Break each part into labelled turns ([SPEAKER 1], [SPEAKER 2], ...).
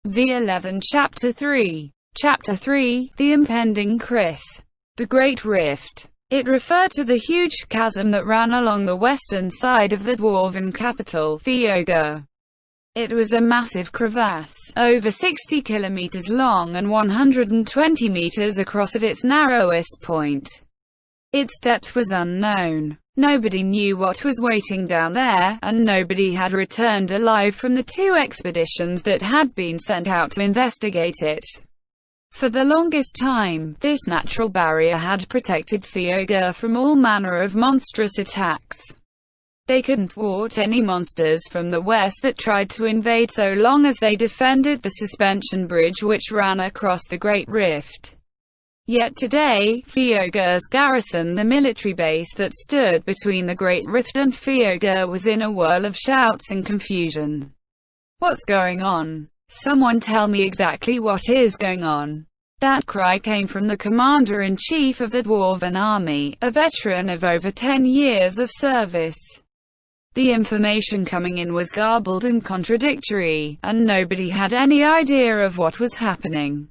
[SPEAKER 1] V11 Chapter 3. Chapter 3, The Impending Crisis. The Great Rift. It referred to the huge chasm that ran along the western side of the dwarven capital, Fyoga. It was a massive crevasse, over 60 kilometers long and 120 meters across at its narrowest point. Its depth was unknown. Nobody knew what was waiting down there, and nobody had returned alive from the two expeditions that had been sent out to investigate it. For the longest time, this natural barrier had protected Fyoga from all manner of monstrous attacks. They couldn't thwart any monsters from the west that tried to invade so long as they defended the suspension bridge which ran across the Great Rift. Yet today, Fyoga's garrison, the military base that stood between the Great Rift and Fyoga, was in a whirl of shouts and confusion. What's going on? Someone tell me exactly what is going on. That cry came from the commander-in-chief of the Dwarven army, a veteran of over 10 years of service. The information coming in was garbled and contradictory, and nobody had any idea of what was happening.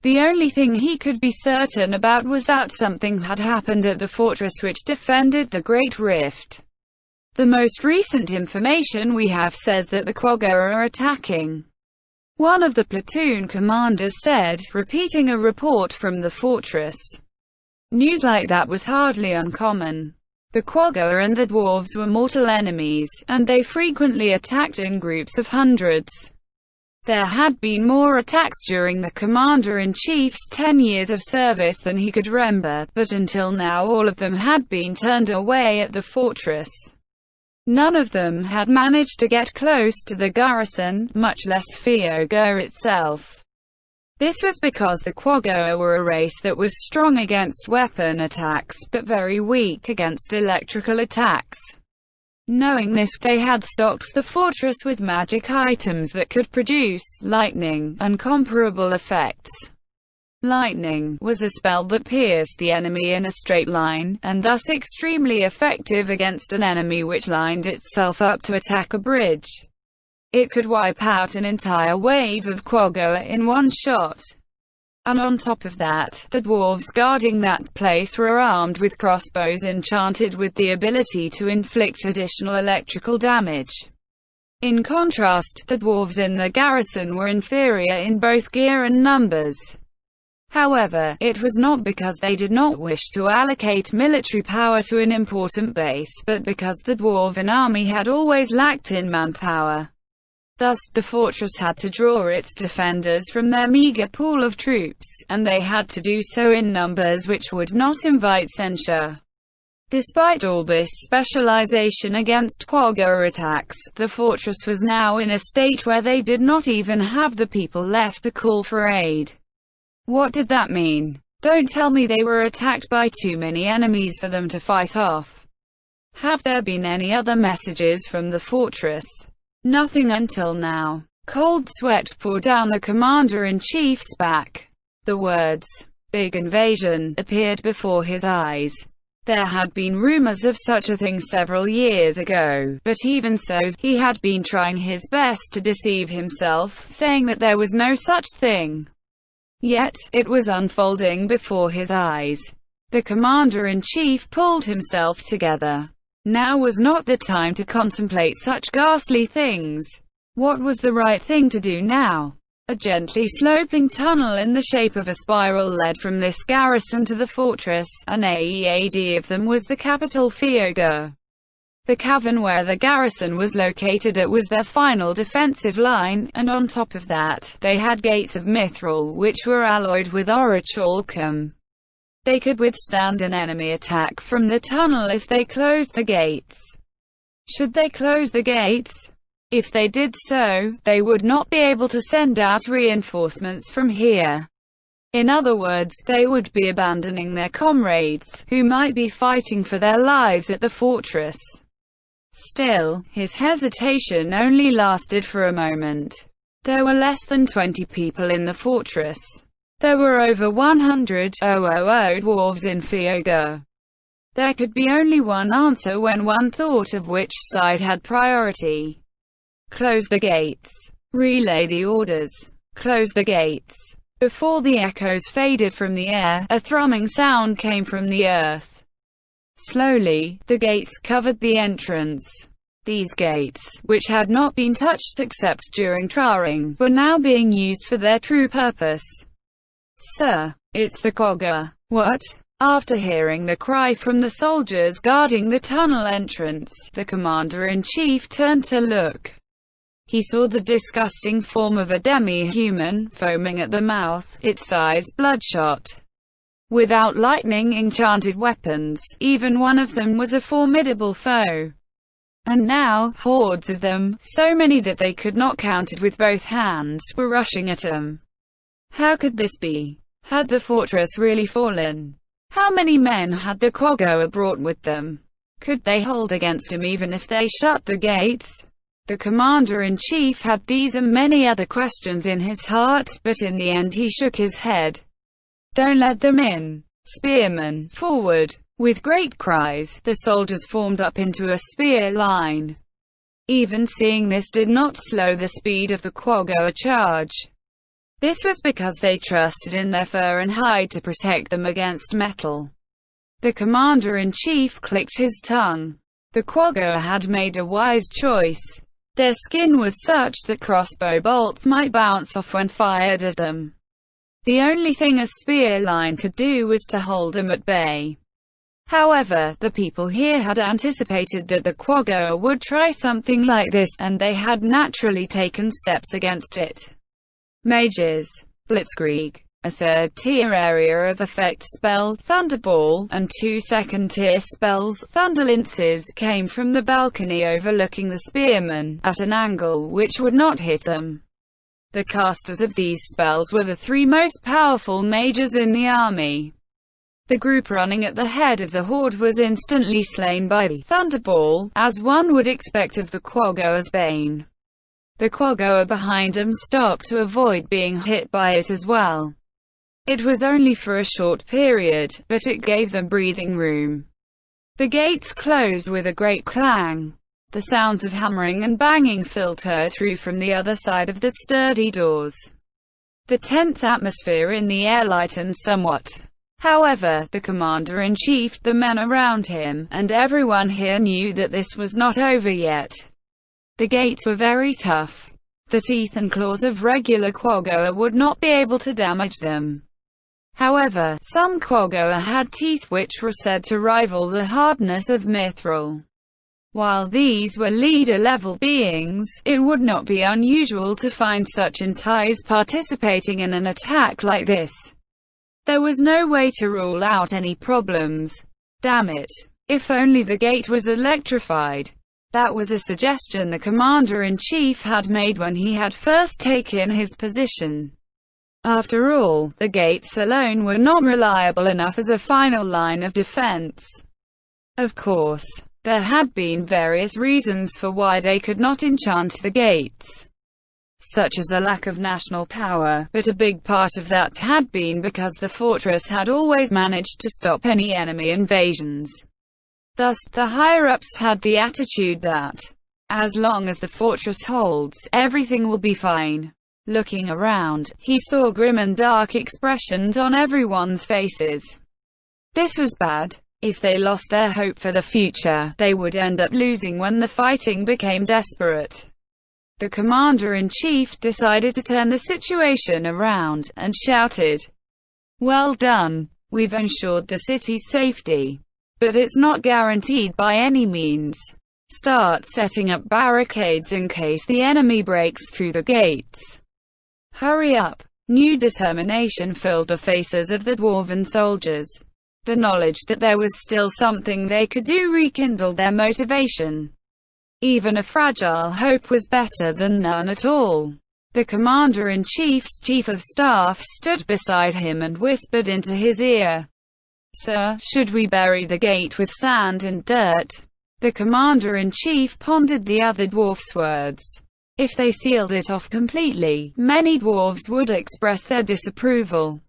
[SPEAKER 1] The only thing he could be certain about was that something had happened at the fortress which defended the Great Rift. The most recent information we have says that the Quagga are attacking. One of the platoon commanders said, repeating a report from the fortress. News like that was hardly uncommon. The Quagga and the dwarves were mortal enemies, and they frequently attacked in groups of hundreds. There had been more attacks during the commander-in-chief's 10 years of service than he could remember, but until now all of them had been turned away at the fortress. None of them had managed to get close to the garrison, much less Fyoga itself. This was because the Quagga were a race that was strong against weapon attacks, but very weak against electrical attacks. Knowing this, they had stocked the fortress with magic items that could produce lightning, incomparable effects. Lightning was a spell that pierced the enemy in a straight line, and thus extremely effective against an enemy which lined itself up to attack a bridge. It could wipe out an entire wave of Quagga in one shot. And on top of that, the dwarves guarding that place were armed with crossbows enchanted with the ability to inflict additional electrical damage. In contrast, the dwarves in the garrison were inferior in both gear and numbers. However, it was not because they did not wish to allocate military power to an important base, but because the dwarven army had always lacked in manpower. Thus, the fortress had to draw its defenders from their meager pool of troops, and they had to do so in numbers which would not invite censure. Despite all this specialization against Quagga attacks, the fortress was now in a state where they did not even have the people left to call for aid. What did that mean? Don't tell me they were attacked by too many enemies for them to fight off. Have there been any other messages from the fortress? Nothing until now. Cold sweat poured down the commander-in-chief's back. The words, "big invasion," appeared before his eyes. There had been rumors of such a thing several years ago, but even so, he had been trying his best to deceive himself, saying that there was no such thing. Yet, it was unfolding before his eyes. The commander-in-chief pulled himself together. Now was not the time to contemplate such ghastly things. What was the right thing to do now? A gently sloping tunnel in the shape of a spiral led from this garrison to the fortress. An aed of them was the capital Fyoga. The cavern where the garrison was located at was their final defensive line, and on top of that, they had gates of mithril which were alloyed with orichalcum. They could withstand an enemy attack from the tunnel if they closed the gates. Should they close the gates? If they did so, they would not be able to send out reinforcements from here. In other words, they would be abandoning their comrades, who might be fighting for their lives at the fortress. Still, his hesitation only lasted for a moment. There were less than 20 people in the fortress. There were over 100 dwarves in Fyoga. There could be only one answer when one thought of which side had priority. Close the gates. Relay the orders. Close the gates. Before the echoes faded from the air, a thrumming sound came from the earth. Slowly, the gates covered the entrance. These gates, which had not been touched except during trawling, were now being used for their true purpose. "Sir, it's the Kogure." "What?" After hearing the cry from the soldiers guarding the tunnel entrance, the commander-in-chief turned to look. He saw the disgusting form of a demi-human, foaming at the mouth, its eyes bloodshot. Without lightning enchanted weapons, even one of them was a formidable foe. And now, hordes of them, so many that they could not count it with both hands, were rushing at him. How could this be? Had the fortress really fallen? How many men had the Kogure brought with them? Could they hold against him even if they shut the gates? The commander-in-chief had these and many other questions in his heart, but in the end he shook his head. "Don't let them in. Spearmen, forward!" With great cries, the soldiers formed up into a spear line. Even seeing this did not slow the speed of the Kogure charge. This was because they trusted in their fur and hide to protect them against metal. The commander-in-chief clicked his tongue. The Kogure had made a wise choice. Their skin was such that crossbow bolts might bounce off when fired at them. The only thing a spear line could do was to hold them at bay. However, the people here had anticipated that the Kogure would try something like this, and they had naturally taken steps against it. Mages, Blitzkrieg, a third-tier area of effect spell, Thunderball, and 2 second-tier spells, Thunderlances, came from the balcony overlooking the spearmen, at an angle which would not hit them. The casters of these spells were the 3 most powerful mages in the army. The group running at the head of the horde was instantly slain by the Thunderball, as one would expect of the Kogure's bane. The Kogure behind him stopped to avoid being hit by it as well. It was only for a short period, but it gave them breathing room. The gates closed with a great clang. The sounds of hammering and banging filtered through from the other side of the sturdy doors. The tense atmosphere in the air lightened somewhat. However, the commander-in-chief, the men around him, and everyone here knew that this was not over yet. The gates were very tough. The teeth and claws of regular Kogure would not be able to damage them. However, some Kogure had teeth which were said to rival the hardness of mithril. While these were leader-level beings, it would not be unusual to find such entities participating in an attack like this. There was no way to rule out any problems. Damn it. If only the gate was electrified. That was a suggestion the commander-in-chief had made when he had first taken his position. After all, the gates alone were not reliable enough as a final line of defense. Of course, there had been various reasons for why they could not enchant the gates, such as a lack of national power, but a big part of that had been because the fortress had always managed to stop any enemy invasions. Thus, the higher-ups had the attitude that, as long as the fortress holds, everything will be fine. Looking around, he saw grim and dark expressions on everyone's faces. This was bad. If they lost their hope for the future, they would end up losing when the fighting became desperate. The commander-in-chief decided to turn the situation around, and shouted, "Well done. We've ensured the city's safety. But it's not guaranteed by any means. Start setting up barricades in case the enemy breaks through the gates. Hurry up." New determination filled the faces of the dwarven soldiers. The knowledge that there was still something they could do rekindled their motivation. Even a fragile hope was better than none at all. The commander-in-chief's chief of staff stood beside him and whispered into his ear, "Sir, should we bury the gate with sand and dirt?" The commander-in-chief pondered the other dwarf's words. If they sealed it off completely, many dwarves would express their disapproval.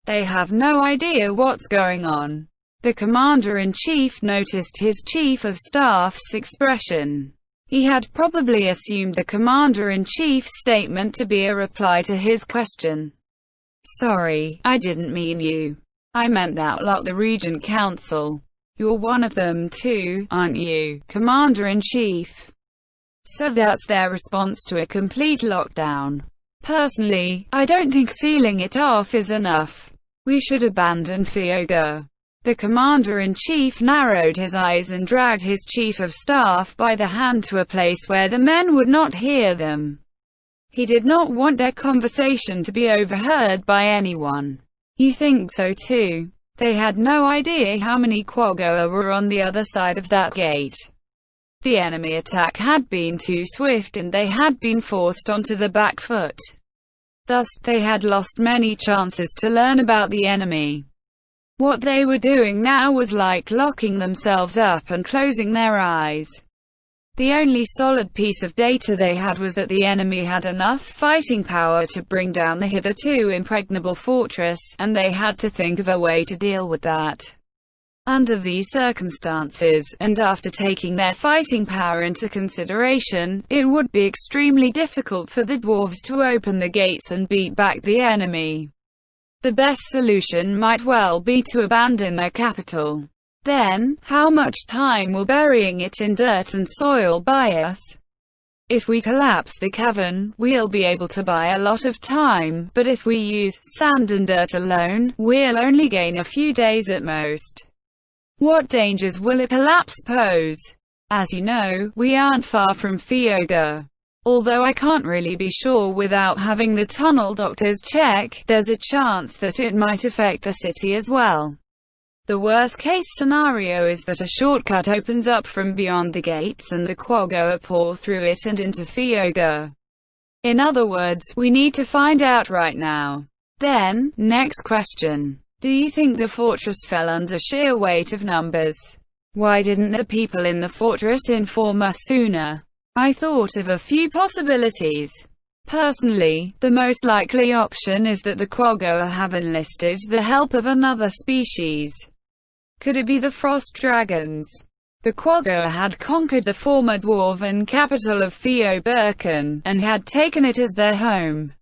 [SPEAKER 1] They have no idea what's going on. The commander-in-chief noticed his chief of staff's expression. He had probably assumed the Commander-in-Chief's statement to be a reply to his question. "Sorry, I didn't mean you. I meant that lot, the Regent Council. You're one of them too, aren't you, Commander-in-Chief?" So that's their response to a complete lockdown. Personally, I don't think sealing it off is enough. We should abandon Fyoga. The Commander-in-Chief narrowed his eyes and dragged his Chief of Staff by the hand to a place where the men would not hear them. He did not want their conversation to be overheard by anyone. "You think so too?" They had no idea how many Quagga were on the other side of that gate. The enemy attack had been too swift and they had been forced onto the back foot. Thus, they had lost many chances to learn about the enemy. What they were doing now was like locking themselves up and closing their eyes. The only solid piece of data they had was that the enemy had enough fighting power to bring down the hitherto impregnable fortress, and they had to think of a way to deal with that. Under these circumstances, and after taking their fighting power into consideration, it would be extremely difficult for the dwarves to open the gates and beat back the enemy. The best solution might well be to abandon their capital. Then, how much time will burying it in dirt and soil buy us? If we collapse the cavern, we'll be able to buy a lot of time, but if we use sand and dirt alone, we'll only gain a few days at most. What dangers will a collapse pose? As you know, we aren't far from Fyoga. Although I can't really be sure without having the tunnel doctors check, there's a chance that it might affect the city as well. The worst-case scenario is that a shortcut opens up from beyond the gates and the Quagga pour through it and into Fyoga. In other words, we need to find out right now. Then, next question. Do you think the fortress fell under sheer weight of numbers? Why didn't the people in the fortress inform us sooner? I thought of a few possibilities. Personally, the most likely option is that the Quagga have enlisted the help of another species. Could it be the frost dragons? The Quagga had conquered the former dwarven capital of Fyo-Birken, and had taken it as their home.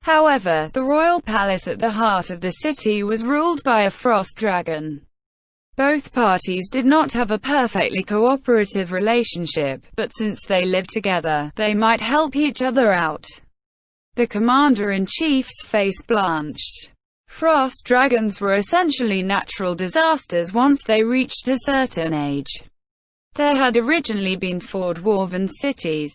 [SPEAKER 1] However, the royal palace at the heart of the city was ruled by a frost dragon. Both parties did not have a perfectly cooperative relationship, but since they lived together, they might help each other out. The Commander-in-Chief's face blanched. Frost dragons were essentially natural disasters once they reached a certain age. There had originally been 4 dwarven cities.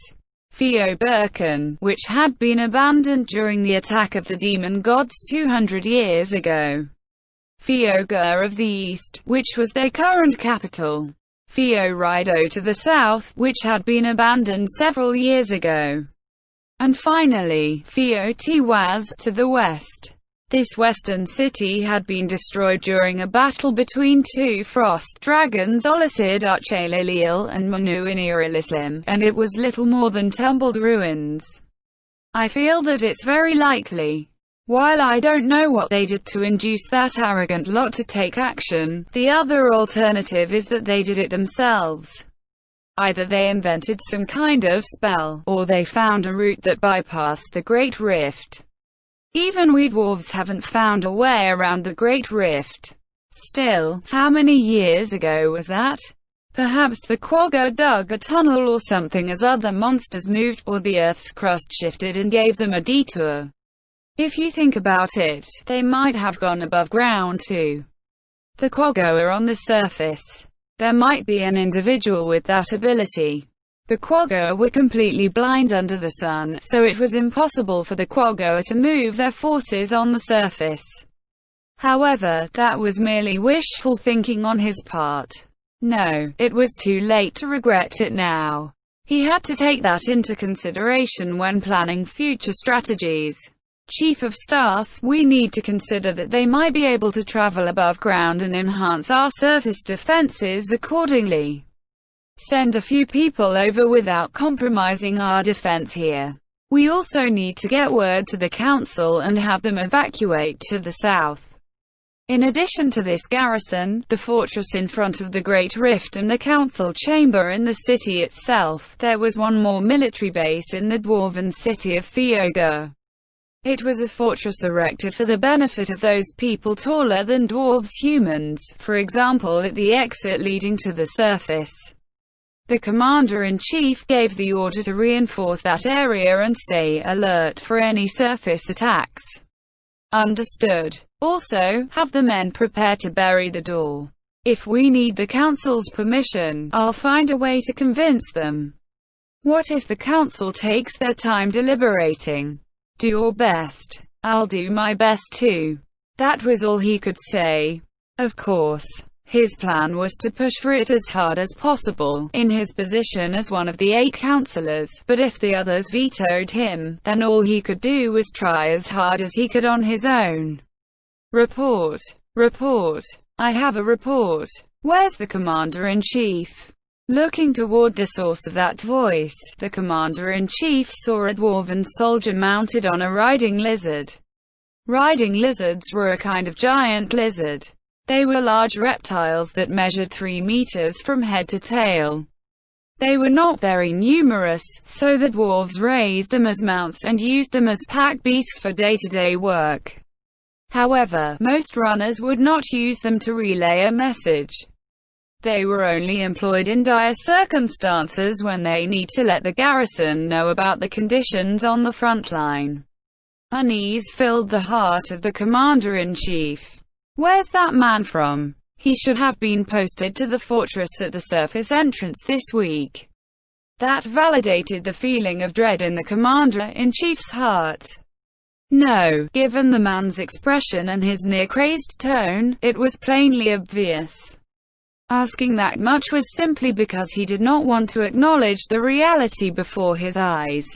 [SPEAKER 1] Fyo-Birken, which had been abandoned during the attack of the demon gods 200 years ago. Fyoga of the east, which was their current capital. Fyo-Rido to the south, which had been abandoned several years ago. And finally, Fyo-Tiwaz to the west. This western city had been destroyed during a battle between 2 frost dragons, Olisid Archelilil and Manu Inirilislim, and it was little more than tumbled ruins. I feel that it's very likely. While I don't know what they did to induce that arrogant lot to take action, the other alternative is that they did it themselves. Either they invented some kind of spell, or they found a route that bypassed the Great Rift. Even we dwarves haven't found a way around the Great Rift. Still, how many years ago was that? Perhaps the Quagga dug a tunnel or something as other monsters moved, or the Earth's crust shifted and gave them a detour. If you think about it, they might have gone above ground too. The Quagga are on the surface. There might be an individual with that ability. The Quagga were completely blind under the sun, so it was impossible for the Quagga to move their forces on the surface. However, that was merely wishful thinking on his part. No, it was too late to regret it now. He had to take that into consideration when planning future strategies. Chief of Staff, we need to consider that they might be able to travel above ground and enhance our surface defenses accordingly. Send a few people over without compromising our defense here. We also need to get word to the council and have them evacuate to the south. In addition to this garrison, the fortress in front of the Great Rift and the council chamber in the city itself, there was one more military base in the dwarven city of Fyoga. It was a fortress erected for the benefit of those people taller than dwarves humans, for example at the exit leading to the surface. The commander-in-chief gave the order to reinforce that area and stay alert for any surface attacks. Understood. Also, have the men prepare to bury the door. If we need the council's permission, I'll find a way to convince them. What if the council takes their time deliberating? Do your best. I'll do my best too. That was all he could say. Of course, his plan was to push for it as hard as possible, in his position as one of the 8 councillors, but if the others vetoed him, then all he could do was try as hard as he could on his own. Report. Report. I have a report. Where's the commander-in-chief? Looking toward the source of that voice, the commander-in-chief saw a dwarven soldier mounted on a riding lizard. Riding lizards were a kind of giant lizard. They were large reptiles that measured 3 meters from head to tail. They were not very numerous, so the dwarves raised them as mounts and used them as pack beasts for day-to-day work. However, most runners would not use them to relay a message. They were only employed in dire circumstances when they need to let the garrison know about the conditions on the front line. Unease filled the heart of the commander-in-chief. Where's that man from? He should have been posted to the fortress at the surface entrance this week. That validated the feeling of dread in the commander-in-chief's heart. No, given the man's expression and his near-crazed tone, it was plainly obvious. Asking that much was simply because he did not want to acknowledge the reality before his eyes.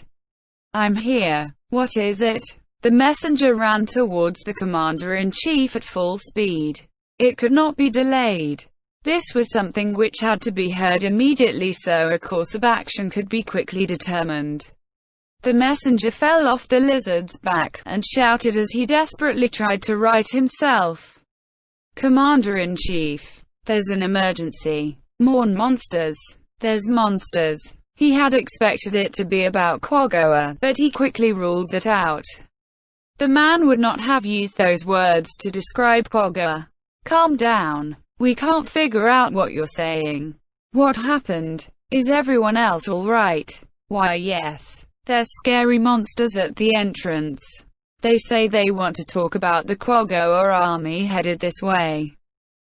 [SPEAKER 1] I'm here. What is it? The messenger ran towards the commander-in-chief at full speed. It could not be delayed. This was something which had to be heard immediately so a course of action could be quickly determined. The messenger fell off the lizard's back, and shouted as he desperately tried to right himself. Commander-in-chief. There's an emergency. More monsters. There's monsters. He had expected it to be about Quaggoa, but he quickly ruled that out. The man would not have used those words to describe Quaggoa. Calm down. We can't figure out what you're saying. What happened? Is everyone else all right? Why, yes. There's scary monsters at the entrance. They say they want to talk about the Quaggoa army headed this way.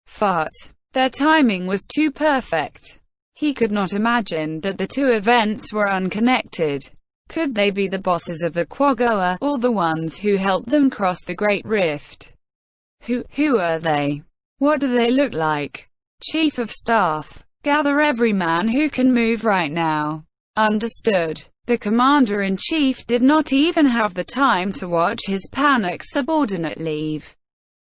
[SPEAKER 1] Fart. Their timing was too perfect. He could not imagine that the two events were unconnected. Could they be the bosses of the Quaggoa, or the ones who helped them cross the Great Rift? Who are they? What do they look like? Chief of Staff. Gather every man who can move right now. Understood. The commander-in-chief did not even have the time to watch his panic subordinate leave.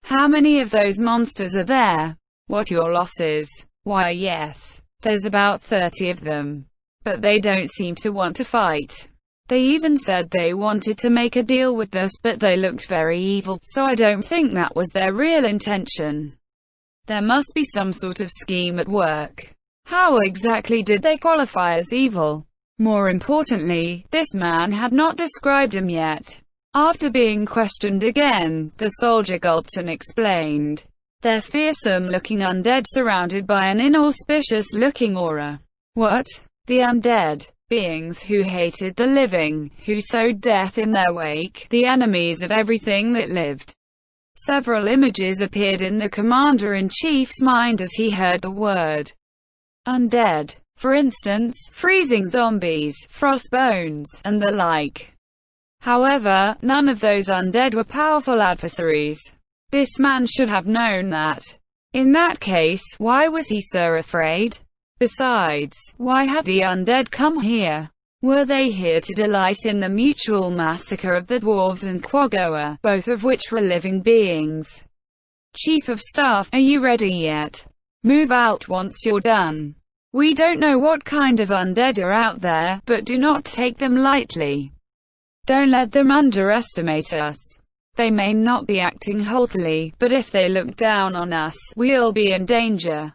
[SPEAKER 1] How many of those monsters are there? What are your losses? Why, yes. There's about 30 of them. But they don't seem to want to fight. They even said they wanted to make a deal with us, but they looked very evil, so I don't think that was their real intention. There must be some sort of scheme at work. How exactly did they qualify as evil? More importantly, this man had not described him yet. After being questioned again, the soldier gulped and explained. They're fearsome-looking undead surrounded by an inauspicious-looking aura. What? The undead. Beings who hated the living, who sowed death in their wake, the enemies of everything that lived. Several images appeared in the commander-in-chief's mind as he heard the word undead. For instance, freezing zombies, frostbones, and the like. However, none of those undead were powerful adversaries. This man should have known that. In that case, why was he so afraid? Besides, why had the undead come here? Were they here to delight in the mutual massacre of the dwarves and Quaggoa, both of which were living beings? Chief of Staff, are you ready yet? Move out once you're done. We don't know what kind of undead are out there, but do not take them lightly. Don't let them underestimate us. They may not be acting haughtily, but if they look down on us, we'll be in danger.